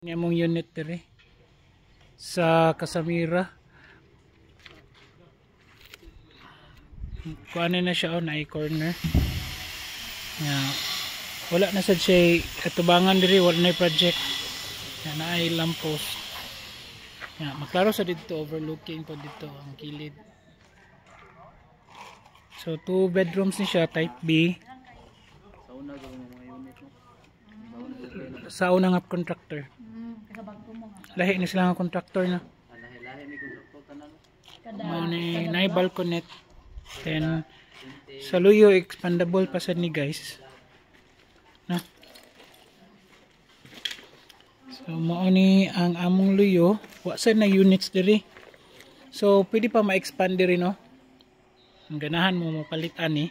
Ini among unit dire sa Casamira. Kuan na siya na corner. Wala na sad siya atubangan diri, wala na project. Na ay lamppost. Maklaro sa dito, overlooking po dito ang kilid. So 2 bedrooms ni siya, type B. Sa una nga contractor. Lahi ni sila nga contractor na. May balconet. Then sa luyo expandable pa sad ni guys. Na. So mao ni ang among luyo, wa sad na units diri. So pwede pa ma-expand diri no. Ang ganahan mo mapalitan ni.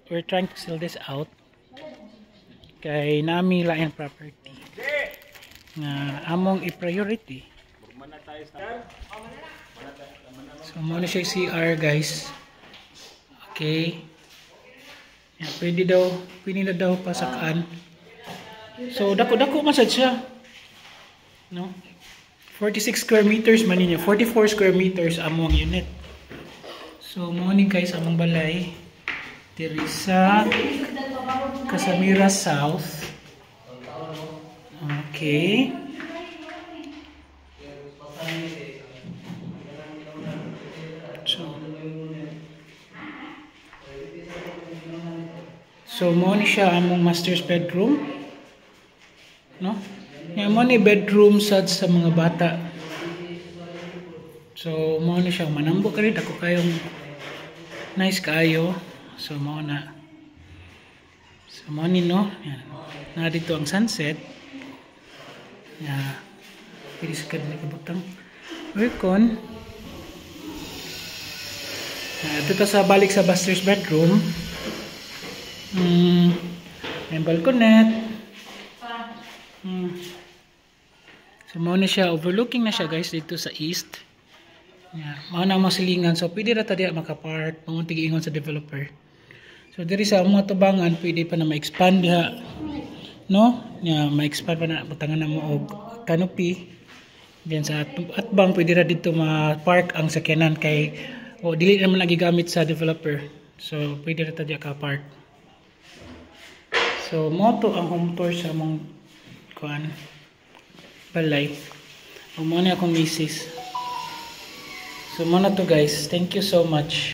We're trying to sell this out. Kay nami lain property nga among i-priority. So mo na siya CR guys. Okay. Pwede na daw pasakan. So dako-dako man sad siya. No? 46 square meters man niya. 44 square meters among unit. So mo ni guys among balay diri sa Casamira South. Okay. So mo ni siya among master's bedroom. No? Mo ni bedroom sad sa mga bata. So mo ni siya manambo kani dako kayong nice kayo. So mo na. So mo ni no. Yan. Na dito ang sunset. Pwede sa kadali kabutang aircon. Dito sa balik sa master's bedroom. May balconet. So mao na siya, overlooking na siya guys dito sa east. Mao na ang masilingan. So pwede ra ta diha makapark, panguntig ingon sa developer. So diri sa mga tubangan pwede pa na ma-expand diha. No? Ma-expand pa na butangan na mo og canopy. Then sa atbang pwede ra dito ma-park ang sakyanan kay dili naman nagigamit sa developer. So pwede ra ta diha ka park. So mo to ang home tour sa among kuan balay. Mo na akong misis. So mo na to guys. Thank you so much.